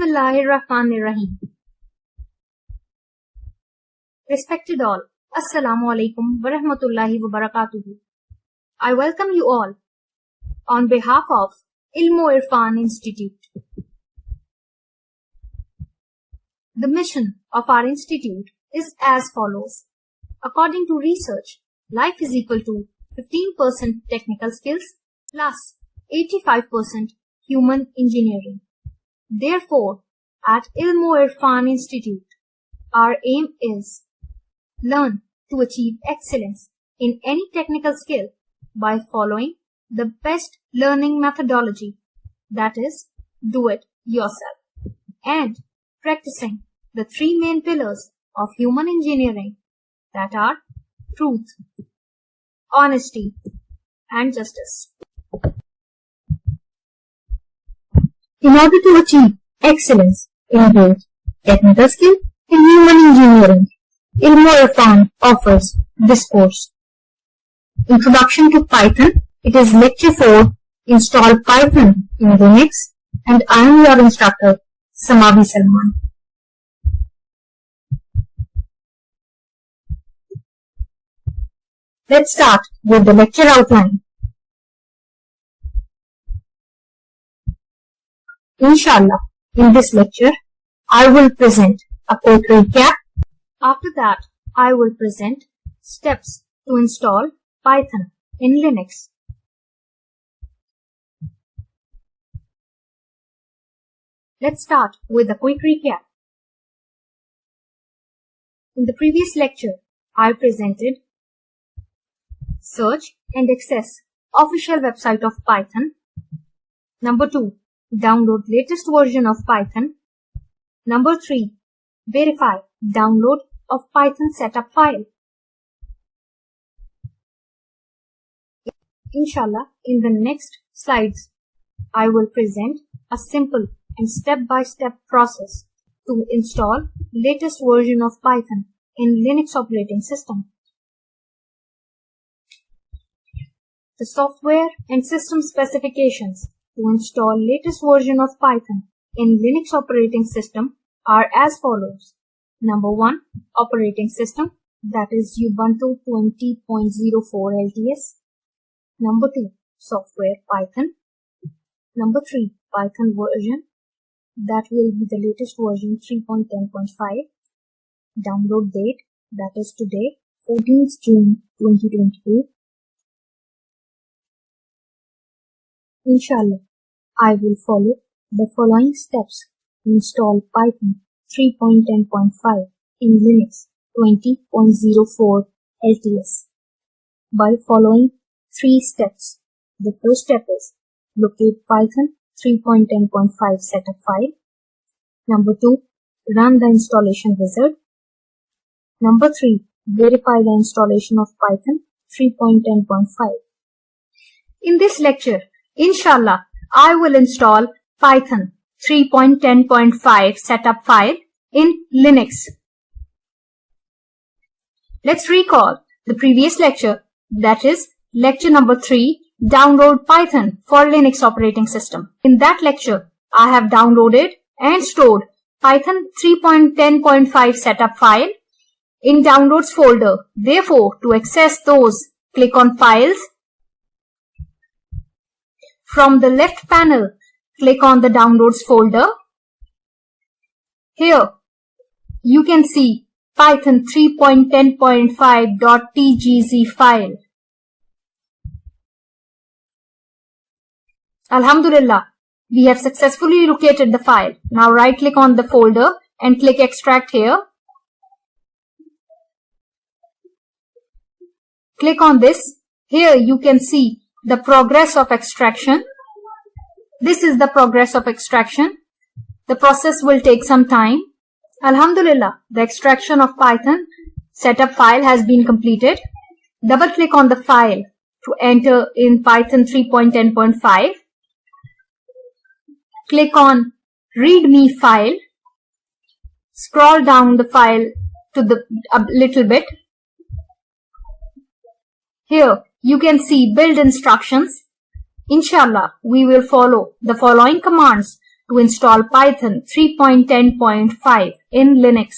Bismillahirrahmanirrahim. Respected all, Assalamu alaikum wa rahmatullahi wa barakatuhu. I welcome you all on behalf of Irfan Institute. The mission of our institute is as follows. According to research, life is equal to 15% technical skills plus 85% human engineering. Therefore, at Irfan Institute, our aim is learn to achieve excellence in any technical skill by following the best learning methodology, that is, do it yourself, and practicing the three main pillars of human engineering, that are truth, honesty, and justice. In order to achieve excellence in both technical skill and human engineering, Irfan offers this course. Introduction to Python. It is lecture 4, Install Python in Linux, and I am your instructor, Samavi Salman. Let's start with the lecture outline. Inshallah, in this lecture, I will present a quick recap. After that, I will present steps to install Python in Linux. Let's start with a quick recap. In the previous lecture, I presented search and access official website of Python. Number 2, download latest version of Python. Number 3, verify download of Python setup file. Inshallah, in the next slides, I will present a simple and step-by-step process to install latest version of Python in Linux operating system. The software and system specifications to install latest version of Python in Linux operating system are as follows. Number 1, operating system, that is Ubuntu 20.04 LTS. Number 2, software Python. Number 3, Python version, that will be the latest version 3.10.5. Download date, that is today, 14th June 2022. Inshallah, I will follow the following steps to install Python 3.10.5 in Linux 20.04 LTS by following 3 steps. The first step is locate Python 3.10.5 setup file. Number 2, run the installation wizard. Number 3, verify the installation of Python 3.10.5. In this lecture, Inshallah, I will install Python 3.10.5 setup file in Linux. Let's recall the previous lecture, that is lecture number 3, download Python for Linux operating system. In that lecture, I have downloaded and stored Python 3.10.5 setup file in downloads folder. Therefore, to access those, click on Files. From the left panel, click on the Downloads folder. Here, you can see Python 3.10.5.tgz file. Alhamdulillah, we have successfully located the file. Now right-click on the folder and click Extract here. Click on this. Here you can see the progress of extraction. This is the progress of extraction. The process will take some time. Alhamdulillah, the extraction of Python setup file has been completed. Double click on the file to enter in Python 3.10.5. Click on README file. Scroll down the file to a little bit. Here you can see build instructions. Inshallah, we will follow the following commands to install Python 3.10.5 in Linux.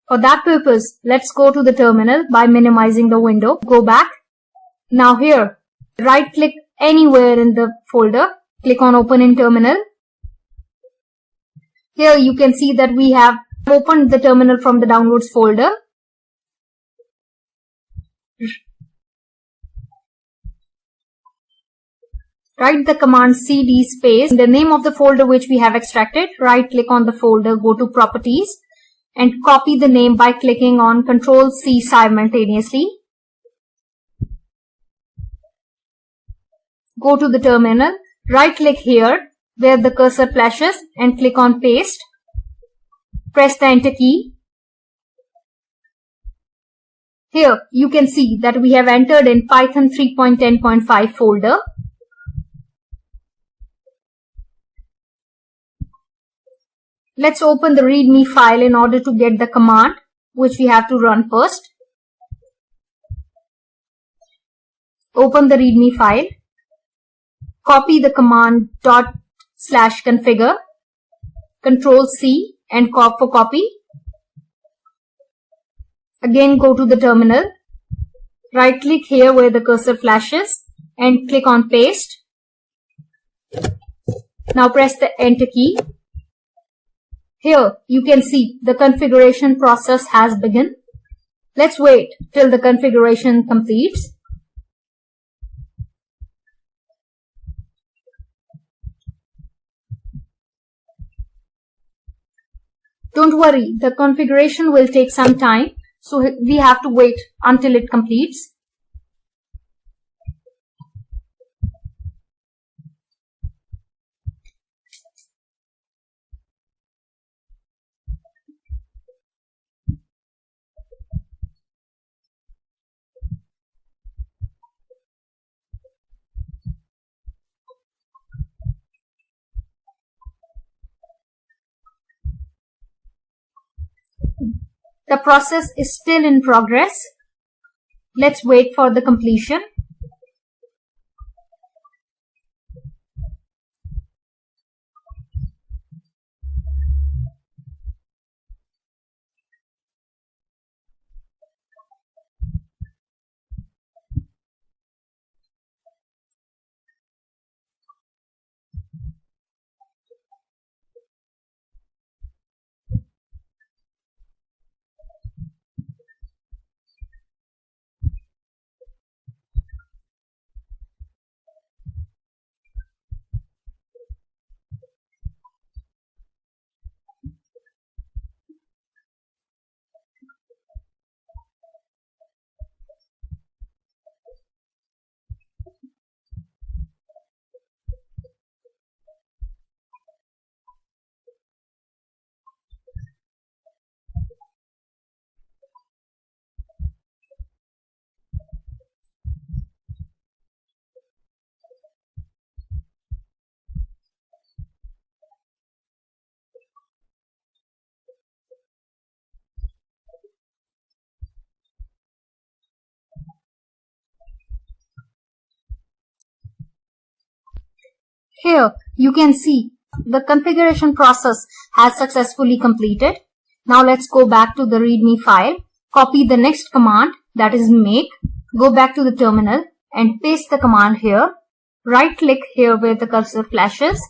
For that purpose, let's go to the terminal by minimizing the window. Go back. Now here, right-click anywhere in the folder. Click on Open in Terminal. Here you can see that we have opened the terminal from the Downloads folder. Write the command cd space, the name of the folder which we have extracted. Right-click on the folder, go to Properties, and copy the name by clicking on Ctrl+C simultaneously. Go to the terminal, right-click here where the cursor flashes and click on Paste. Press the Enter key. Here you can see that we have entered in Python 3.10.5 folder. Let's open the README file in order to get the command which we have to run first. Open the README file. Copy the command ./configure. Ctrl+C and for copy. Again go to the terminal. Right click here where the cursor flashes and click on Paste. Now press the Enter key. Here you can see the configuration process has begun. Let's wait till the configuration completes. Don't worry, the configuration will take some time, so we have to wait until it completes. The process is still in progress. Let's wait for the completion. Here you can see the configuration process has successfully completed. Now let's go back to the README file, copy the next command, that is make, go back to the terminal and paste the command here. Right click here where the cursor flashes,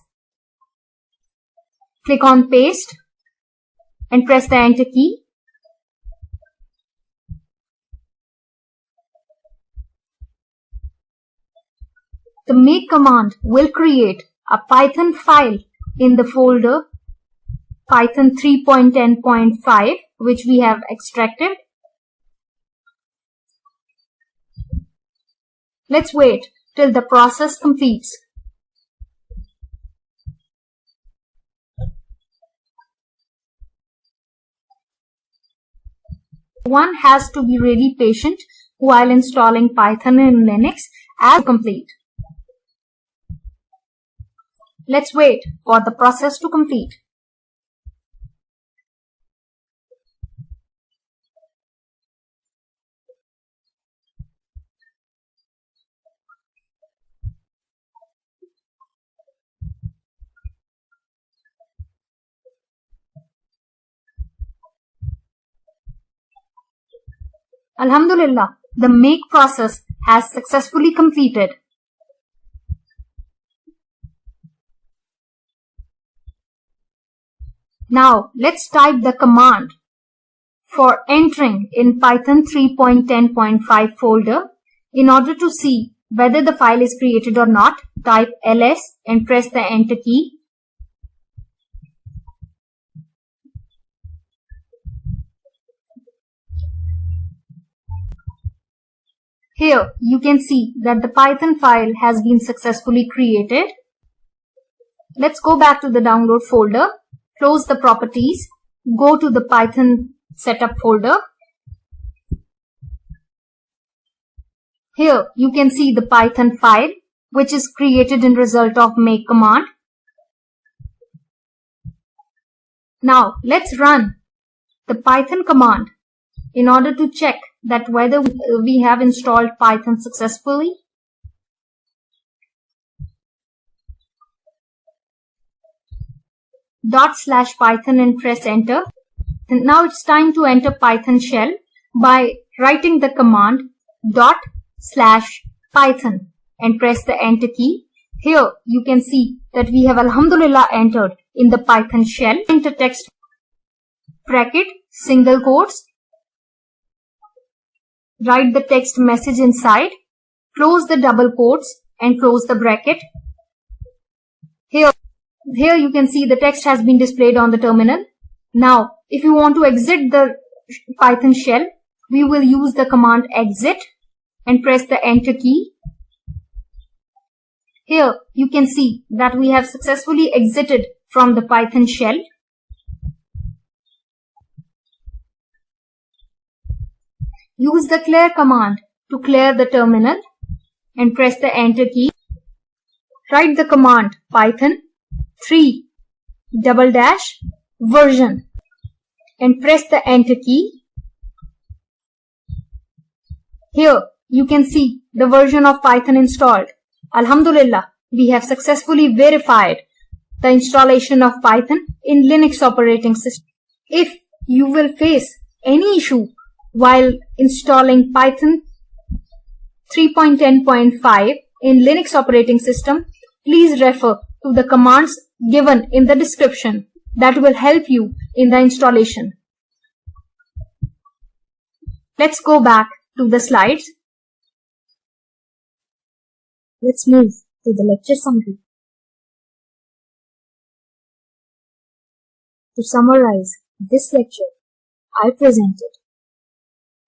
click on paste and press the Enter key. The make command will create a Python file in the folder Python 3.10.5 which we have extracted. Let's wait till the process completes. One has to be really patient while installing Python in Linux as complete. Let's wait for the process to complete. Alhamdulillah, the make process has successfully completed. Now let's type the command for entering in Python 3.10.5 folder. In order to see whether the file is created or not, type ls and press the enter key. Here you can see that the Python file has been successfully created. Let's go back to the download folder, close the properties, go to the Python setup folder. Here you can see the Python file which is created in result of make command. Now let's run the Python command in order to check that whether we have installed Python successfully. /python and press enter. And now it's time to enter Python shell by writing the command /python and press the enter key. Here you can see that we have Alhamdulillah entered in the Python shell. Enter text bracket single quotes. Write the text message inside, close the double quotes and close the bracket. Here you can see the text has been displayed on the terminal. Now, if you want to exit the Python shell, we will use the command exit and press the enter key. Here you can see that we have successfully exited from the Python shell. Use the clear command to clear the terminal and press the enter key. Write the command python 3-version and press the enter key. Here you can see the version of Python installed. Alhamdulillah, we have successfully verified the installation of Python in Linux operating system. If you will face any issue while installing Python 3.10.5 in Linux operating system, please refer to the commands given in the description that will help you in the installation. Let's go back to the slides. Let's move to the lecture summary. To summarize this lecture, I presented: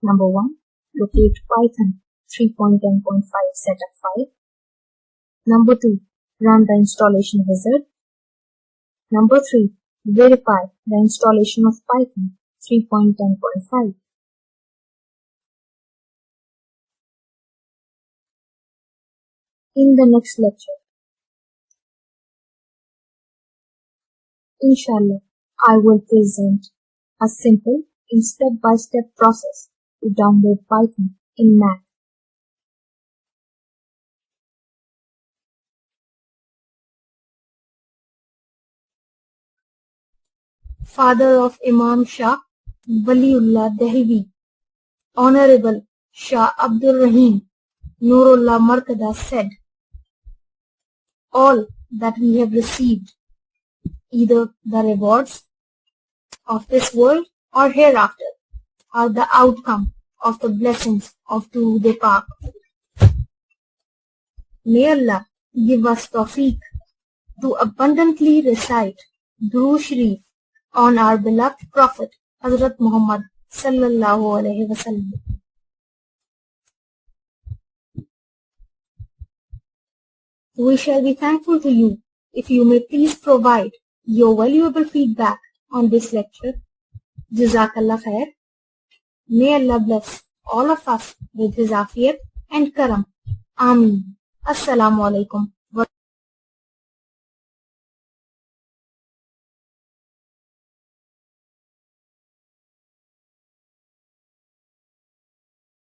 Number 1. Locate Python 3.10.5 setup file. Number 2. Run the installation wizard. Number 3. Verify the installation of Python 3.10.5. In the next lecture, inshallah, I will present a simple and step-by-step process to download Python in Mac. Father of Imam Shah Waliullah Dehlavi, Honorable Shah Abdul Rahim Nurullah Markada said, all that we have received, either the rewards of this world or hereafter, are the outcome of the blessings of Durood Pak. May Allah give us tawfiq to abundantly recite Durood Sharif on our beloved Prophet Hazrat Muhammad sallallahu alaihi wasallam. We shall be thankful to you if you may please provide your valuable feedback on this lecture. Jazakallah khair. May Allah bless all of us with His afiyat and karam. Ameen. Assalamu alaikum.